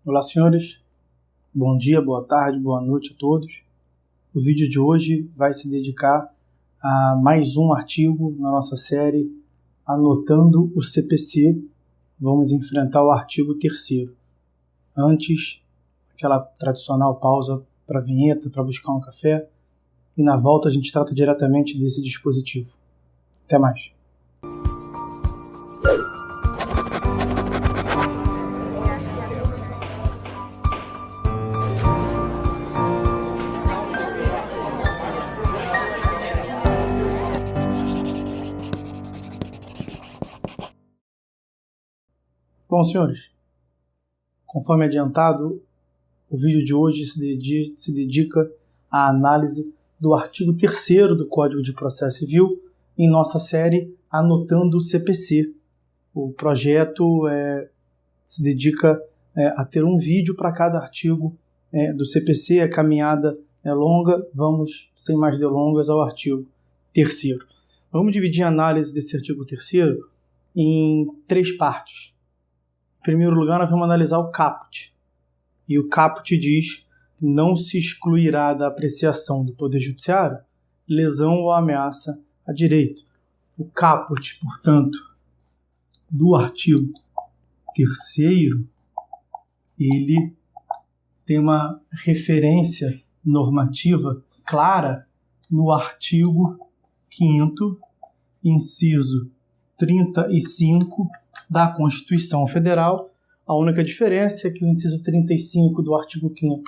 Olá, senhores. Bom dia, boa tarde, boa noite a todos. O vídeo de hoje vai se dedicar a mais um artigo na nossa série Anotando o CPC. Vamos enfrentar o artigo 3º. Antes, aquela tradicional pausa para a vinheta, para buscar um café. E na volta a gente trata diretamente desse dispositivo. Até mais. Bom, senhores, conforme adiantado, o vídeo de hoje se dedica à análise do artigo 3º do Código de Processo Civil em nossa série Anotando o CPC. O projeto se dedica a ter um vídeo para cada artigo do CPC. A caminhada é longa, vamos, sem mais delongas, ao artigo 3º. Vamos dividir a análise desse artigo 3º em 3 partes. Em primeiro lugar, nós vamos analisar o caput. E o caput diz que não se excluirá da apreciação do Poder Judiciário lesão ou ameaça a direito. O caput, portanto, do artigo 3º, ele tem uma referência normativa clara no artigo 5º, inciso 35 da Constituição Federal. A única diferença é que o inciso 35 do artigo 5º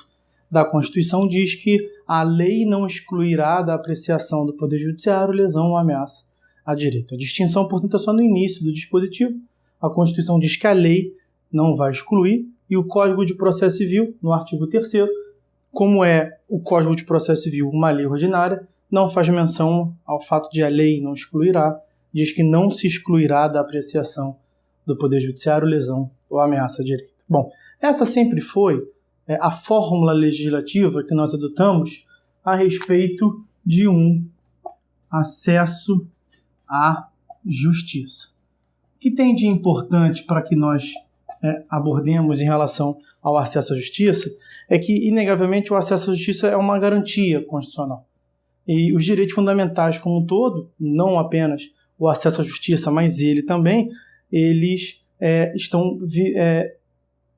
da Constituição diz que a lei não excluirá da apreciação do Poder Judiciário lesão ou ameaça a direito. A distinção, portanto, é só no início do dispositivo. A Constituição diz que a lei não vai excluir, e o Código de Processo Civil, no artigo 3º, como é o Código de Processo Civil uma lei ordinária, não faz menção ao fato de a lei não excluirá, diz que não se excluirá da apreciação do Poder Judiciário lesão ou ameaça a direito. Bom, essa sempre foi a fórmula legislativa que nós adotamos a respeito de um acesso à justiça. O que tem de importante para que nós abordemos em relação ao acesso à justiça é que, inegavelmente, o acesso à justiça é uma garantia constitucional. E os direitos fundamentais como um todo, não apenas o acesso à justiça, mas ele também, eles estão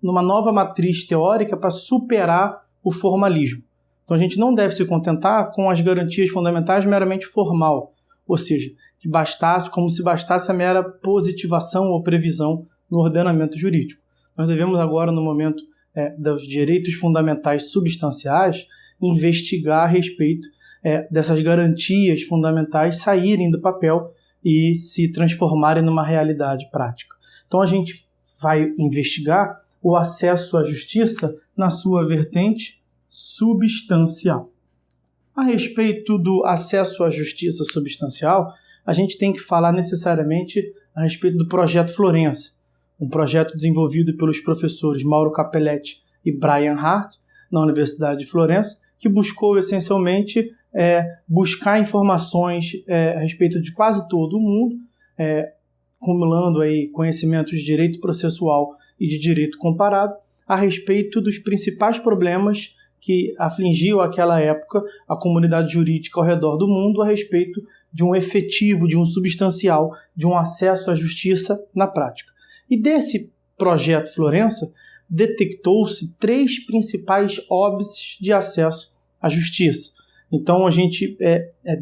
numa nova matriz teórica para superar o formalismo. Então a gente não deve se contentar com as garantias fundamentais meramente formal, ou seja, que bastasse, como se bastasse a mera positivação ou previsão no ordenamento jurídico. Nós devemos agora, no momento dos direitos fundamentais substanciais, investigar a respeito dessas garantias fundamentais saírem do papel e se transformarem numa realidade prática. Então a gente vai investigar o acesso à justiça na sua vertente substancial. A respeito do acesso à justiça substancial, a gente tem que falar necessariamente a respeito do Projeto Florença, um projeto desenvolvido pelos professores Mauro Capelletti e Brian Hart, na Universidade de Florença, que buscou essencialmente buscar informações a respeito de quase todo o mundo, acumulando aí conhecimentos de direito processual e de direito comparado, a respeito dos principais problemas que afligiam àquela época a comunidade jurídica ao redor do mundo a respeito de um efetivo, de um substancial, de um acesso à justiça na prática. E desse projeto Florença, detectou-se 3 principais óbices de acesso à justiça. Então, a gente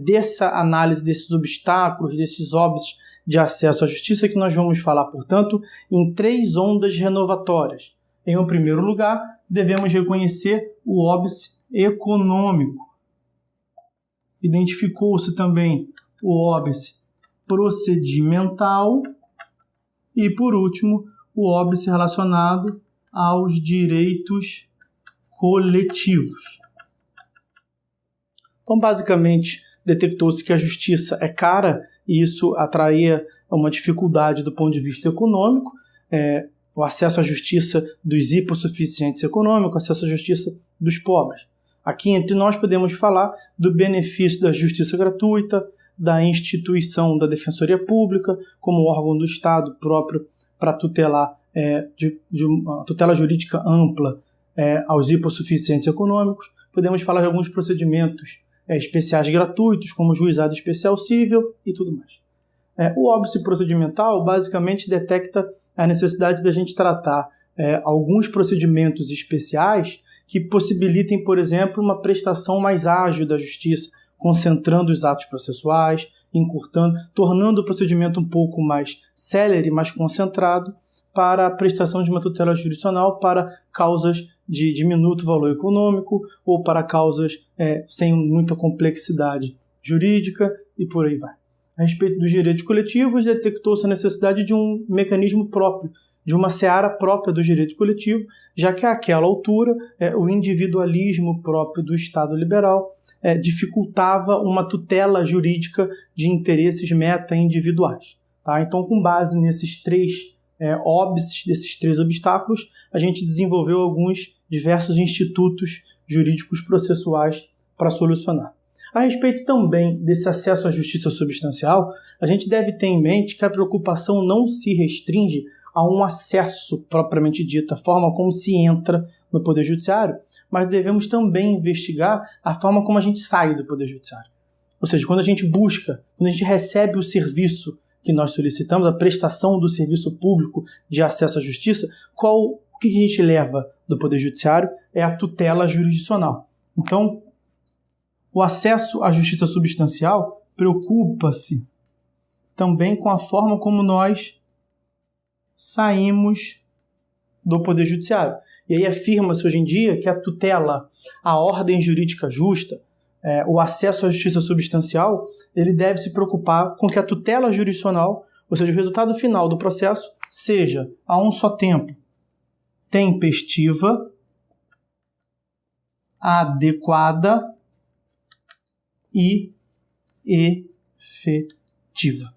dessa análise desses obstáculos, desses óbices de acesso à justiça que nós vamos falar, portanto, em 3 ondas renovatórias. Em um primeiro lugar, devemos reconhecer o óbice econômico. Identificou-se também o óbice procedimental e, por último, o óbice relacionado aos direitos coletivos. Então, basicamente, detectou-se que a justiça é cara e isso atraía uma dificuldade do ponto de vista econômico, o acesso à justiça dos hipossuficientes econômicos, o acesso à justiça dos pobres. Aqui entre nós podemos falar do benefício da justiça gratuita, da instituição da Defensoria Pública como órgão do Estado próprio para tutelar de uma tutela jurídica ampla aos hipossuficientes econômicos. Podemos falar de alguns procedimentos especiais gratuitos, como juizado especial cível e tudo mais. O óbice procedimental basicamente detecta a necessidade da gente tratar alguns procedimentos especiais que possibilitem, por exemplo, uma prestação mais ágil da justiça, concentrando os atos processuais, encurtando, tornando o procedimento um pouco mais célere, mais concentrado, para a prestação de uma tutela jurisdicional para causas de diminuto valor econômico ou para causas sem muita complexidade jurídica e por aí vai. A respeito dos direitos coletivos, detectou-se a necessidade de um mecanismo próprio, de uma seara própria do direito coletivo, já que àquela altura o individualismo próprio do Estado liberal dificultava uma tutela jurídica de interesses meta-individuais. Tá? Então, com base nesses três óbices, desses três obstáculos, a gente desenvolveu alguns diversos institutos jurídicos processuais para solucionar. A respeito também desse acesso à justiça substancial, a gente deve ter em mente que a preocupação não se restringe a um acesso propriamente dito, a forma como se entra no Poder Judiciário, mas devemos também investigar a forma como a gente sai do Poder Judiciário. Ou seja, quando a gente busca, quando a gente recebe o serviço que nós solicitamos, a prestação do serviço público de acesso à justiça, o que a gente leva do Poder Judiciário é a tutela jurisdicional. Então, o acesso à justiça substancial preocupa-se também com a forma como nós saímos do Poder Judiciário. E aí afirma-se hoje em dia que a tutela, a ordem jurídica justa, o acesso à justiça substancial, ele deve se preocupar com que a tutela jurisdicional, ou seja, o resultado final do processo, seja, a um só tempo, tempestiva, adequada e efetiva.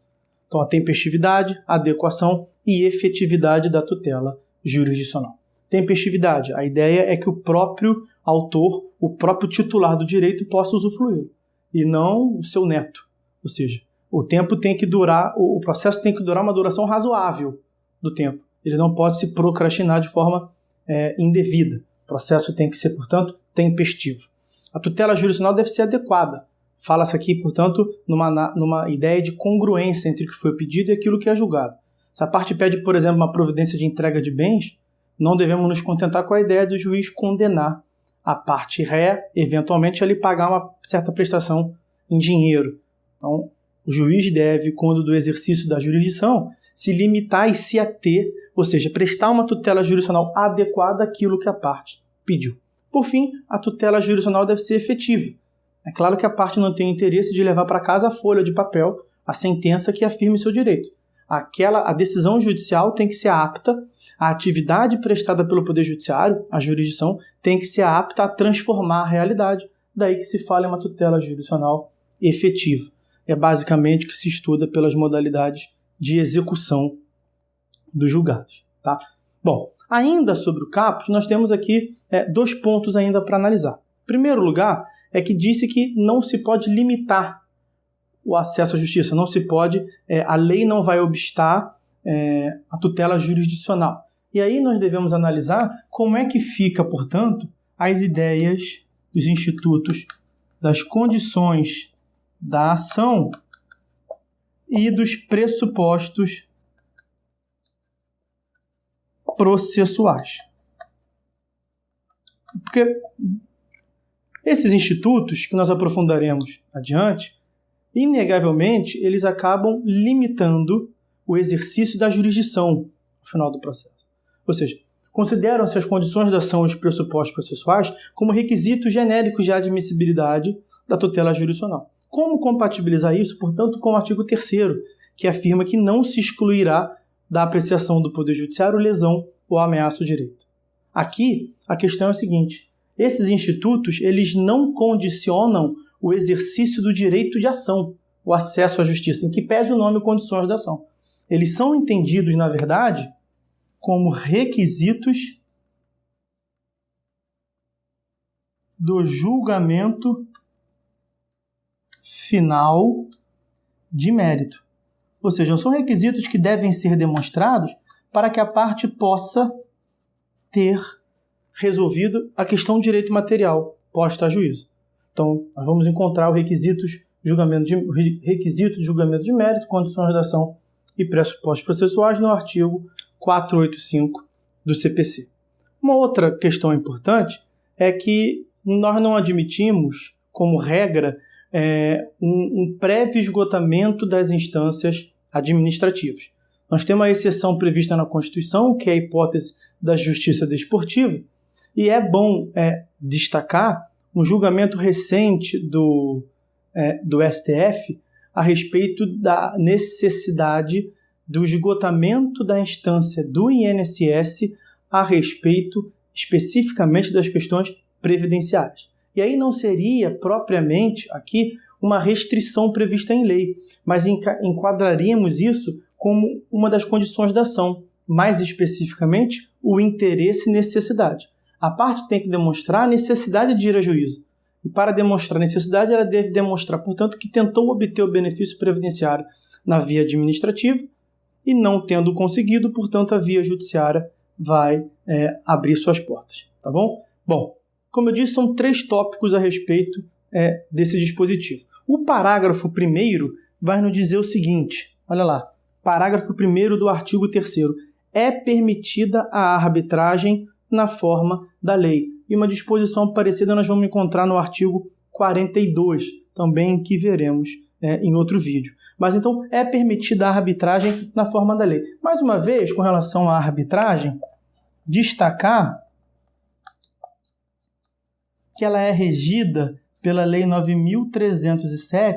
Então, a tempestividade, adequação e efetividade da tutela jurisdicional. Tempestividade, a ideia é que o próprio autor, o próprio titular do direito possa usufruir, e não o seu neto. Ou seja, o tempo tem que durar, o processo tem que durar uma duração razoável do tempo. Ele não pode se procrastinar de forma indevida. O processo tem que ser, portanto, tempestivo. A tutela jurisdicional deve ser adequada. Fala-se aqui, portanto, numa ideia de congruência entre o que foi pedido e aquilo que é julgado. Se a parte pede, por exemplo, uma providência de entrega de bens, não devemos nos contentar com a ideia do juiz condenar a parte ré, eventualmente, a lhe pagar uma certa prestação em dinheiro. Então, o juiz deve, quando do exercício da jurisdição, se limitar e se ater, ou seja, prestar uma tutela jurisdicional adequada àquilo que a parte pediu. Por fim, a tutela jurisdicional deve ser efetiva. É claro que a parte não tem interesse de levar para casa a folha de papel, a sentença que afirme seu direito. A decisão judicial tem que ser apta, a atividade prestada pelo Poder Judiciário, a jurisdição, tem que ser apta a transformar a realidade. Daí que se fala em uma tutela jurisdicional efetiva. É basicamente o que se estuda pelas modalidades de execução dos julgados. Tá? Bom, ainda sobre o caput, nós temos aqui 2 pontos ainda para analisar. Em primeiro lugar, é que disse que não se pode limitar o acesso à justiça, não se pode, a lei não vai obstar a tutela jurisdicional. E aí nós devemos analisar como é que fica, portanto, as ideias dos institutos, das condições da ação e dos pressupostos processuais. Porque esses institutos, que nós aprofundaremos adiante, inegavelmente, eles acabam limitando o exercício da jurisdição no final do processo. Ou seja, consideram-se as condições da ação e os pressupostos processuais como requisitos genéricos de admissibilidade da tutela jurisdicional. Como compatibilizar isso, portanto, com o artigo 3º, que afirma que não se excluirá da apreciação do Poder Judiciário lesão ou ameaça ao direito. Aqui, a questão é a seguinte: esses institutos, eles não condicionam o exercício do direito de ação, o acesso à justiça, em que pese o nome condições da ação. Eles são entendidos, na verdade, como requisitos do julgamento final de mérito. Ou seja, são requisitos que devem ser demonstrados para que a parte possa ter resolvido a questão de direito material posta a juízo. Então, nós vamos encontrar os requisitos de julgamento de mérito, condições de ação e pressupostos processuais no artigo 485 do CPC. Uma outra questão importante é que nós não admitimos, como regra, um prévio esgotamento das instâncias administrativas. Nós temos uma exceção prevista na Constituição, que é a hipótese da justiça desportiva, e é bom destacar um julgamento recente do STF a respeito da necessidade do esgotamento da instância do INSS a respeito especificamente das questões previdenciárias. E aí não seria propriamente aqui uma restrição prevista em lei, mas enquadraríamos isso como uma das condições da ação, mais especificamente o interesse e necessidade. A parte tem que demonstrar a necessidade de ir a juízo. E para demonstrar a necessidade, ela deve demonstrar, portanto, que tentou obter o benefício previdenciário na via administrativa e não tendo conseguido, portanto, a via judiciária vai abrir suas portas. Tá bom? Bom, como eu disse, são 3 tópicos a respeito desse dispositivo. O parágrafo 1º vai nos dizer o seguinte, olha lá, parágrafo 1º do artigo 3º. É permitida a arbitragem na forma da lei. E uma disposição parecida nós vamos encontrar no artigo 42, também que veremos em outro vídeo. Mas então é permitida a arbitragem na forma da lei. Mais uma vez, com relação à arbitragem, destacar que ela é regida pela Lei 9.307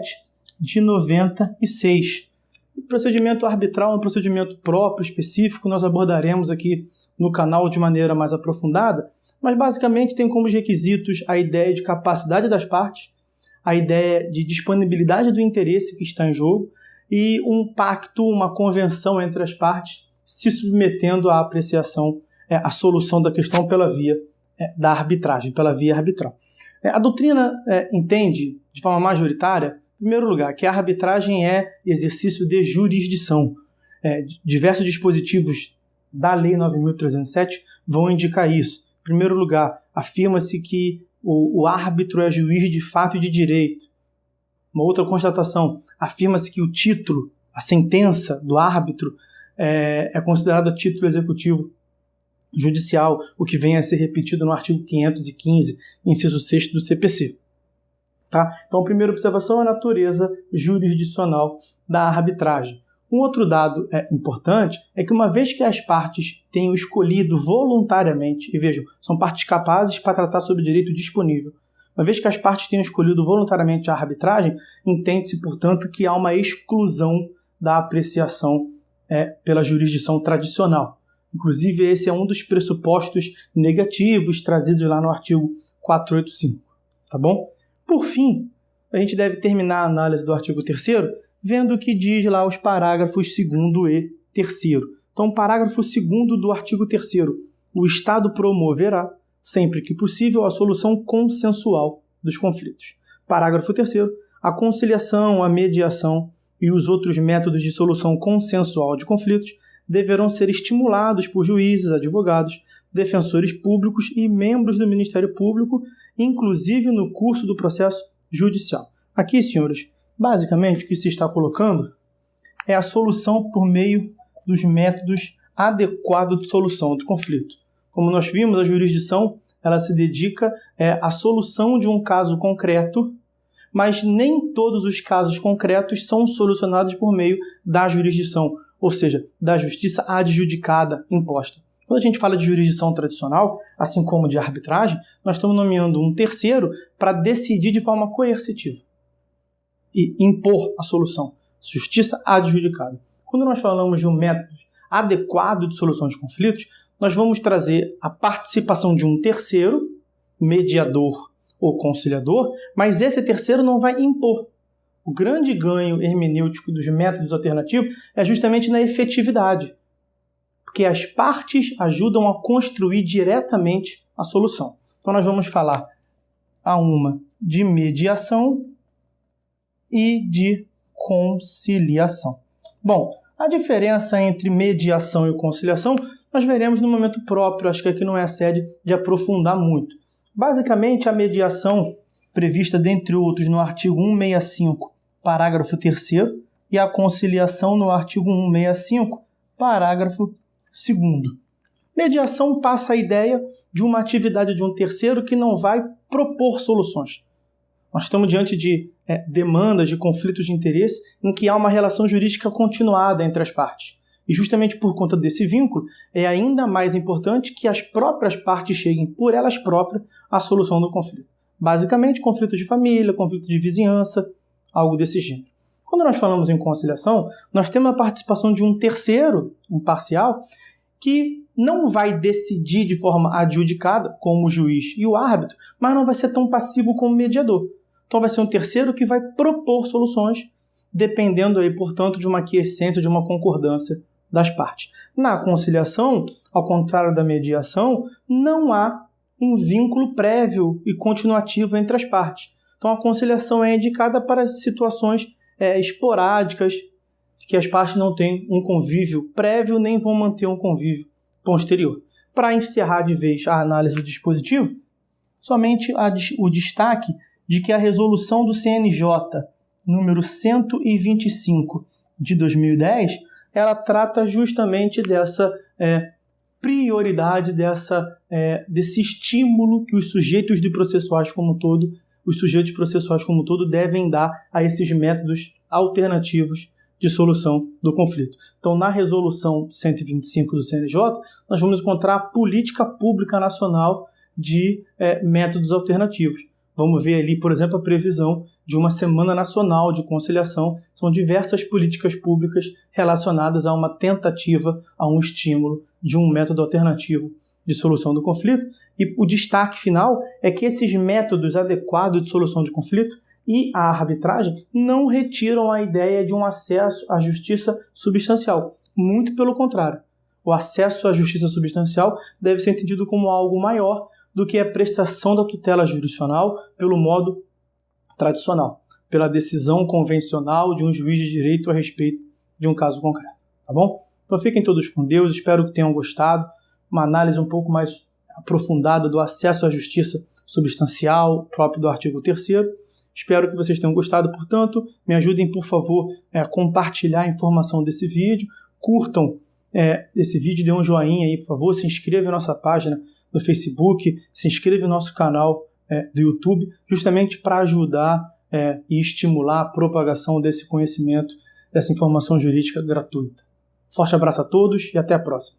de 96. O procedimento arbitral é um procedimento próprio, específico, nós abordaremos aqui no canal de maneira mais aprofundada, mas basicamente tem como requisitos a ideia de capacidade das partes, a ideia de disponibilidade do interesse que está em jogo e um pacto, uma convenção entre as partes se submetendo à apreciação, à solução da questão pela via da arbitragem, pela via arbitral. A doutrina entende, de forma majoritária, em primeiro lugar, que a arbitragem é exercício de jurisdição. Diversos dispositivos da Lei 9.307 vão indicar isso. Em primeiro lugar, afirma-se que o árbitro é juiz de fato e de direito. Uma outra constatação, afirma-se que o título, a sentença do árbitro, é considerada título executivo judicial, o que vem a ser repetido no artigo 515, inciso 6º do CPC. Tá? Então, a primeira observação é a natureza jurisdicional da arbitragem. Um outro dado importante é que uma vez que as partes tenham escolhido voluntariamente, e vejam, são partes capazes para tratar sobre direito disponível, uma vez que as partes tenham escolhido voluntariamente a arbitragem, entende-se, portanto, que há uma exclusão da apreciação pela jurisdição tradicional. Inclusive, esse é um dos pressupostos negativos trazidos lá no artigo 485. Tá bom? Por fim, a gente deve terminar a análise do artigo 3º vendo o que diz lá os parágrafos 2º e 3º. Então, parágrafo 2º do artigo 3º. O Estado promoverá, sempre que possível, a solução consensual dos conflitos. Parágrafo 3º. A conciliação, a mediação e os outros métodos de solução consensual de conflitos deverão ser estimulados por juízes, advogados, defensores públicos e membros do Ministério Público, inclusive no curso do processo judicial. Aqui, senhores, basicamente o que se está colocando é a solução por meio dos métodos adequados de solução do conflito. Como nós vimos, a jurisdição ela se dedica à solução de um caso concreto, mas nem todos os casos concretos são solucionados por meio da jurisdição, ou seja, da justiça adjudicada imposta. Quando a gente fala de jurisdição tradicional, assim como de arbitragem, nós estamos nomeando um terceiro para decidir de forma coercitiva e impor a solução. Justiça adjudicada. Quando nós falamos de um método adequado de solução de conflitos, nós vamos trazer a participação de um terceiro, mediador ou conciliador, mas esse terceiro não vai impor. O grande ganho hermenêutico dos métodos alternativos é justamente na efetividade, porque as partes ajudam a construir diretamente a solução. Então nós vamos falar a uma de mediação e de conciliação. Bom, A diferença entre mediação e conciliação nós veremos no momento próprio, acho que aqui não é a sede de aprofundar muito. Basicamente, a mediação prevista, dentre outros, no artigo 165, parágrafo 3º, e a conciliação no artigo 165, parágrafo 2º. Mediação passa a ideia de uma atividade de um terceiro que não vai propor soluções. Nós estamos diante de demandas, de conflitos de interesse, em que há uma relação jurídica continuada entre as partes. E justamente por conta desse vínculo, é ainda mais importante que as próprias partes cheguem por elas próprias à solução do conflito. Basicamente, conflito de família, conflito de vizinhança, algo desse gênero. Quando nós falamos em conciliação, nós temos a participação de um terceiro imparcial que não vai decidir de forma adjudicada, como o juiz e o árbitro, mas não vai ser tão passivo como o mediador. Então vai ser um terceiro que vai propor soluções, dependendo aí, portanto, de uma aquiescência, de uma concordância das partes. Na conciliação, ao contrário da mediação, não há um vínculo prévio e continuativo entre as partes. Então a conciliação é indicada para situações esporádicas, que as partes não têm um convívio prévio nem vão manter um convívio posterior. Para encerrar de vez a análise do dispositivo, somente o destaque de que a resolução do CNJ número 125 de 2010, ela trata justamente dessa prioridade, desse estímulo que os sujeitos processuais como um todo devem dar a esses métodos alternativos de solução do conflito. Então, na resolução 125 do CNJ, nós vamos encontrar a política pública nacional de métodos alternativos. Vamos ver ali, por exemplo, a previsão de uma Semana Nacional de Conciliação. São diversas políticas públicas relacionadas a uma tentativa, a um estímulo de um método alternativo de solução do conflito. E o destaque final é que esses métodos adequados de solução de conflito e a arbitragem não retiram a ideia de um acesso à justiça substancial. Muito pelo contrário. O acesso à justiça substancial deve ser entendido como algo maior do que a prestação da tutela jurisdicional pelo modo tradicional, pela decisão convencional de um juiz de direito a respeito de um caso concreto. Tá bom? Então fiquem todos com Deus, espero que tenham gostado. Uma análise um pouco mais aprofundada do acesso à justiça substancial, próprio do artigo 3º. Espero que vocês tenham gostado, portanto, me ajudem, por favor, a compartilhar a informação desse vídeo, curtam esse vídeo, dê um joinha aí, por favor, se inscreva na nossa página no Facebook, se inscreva no nosso canal do YouTube, justamente para ajudar e estimular a propagação desse conhecimento, dessa informação jurídica gratuita. Forte abraço a todos e até a próxima.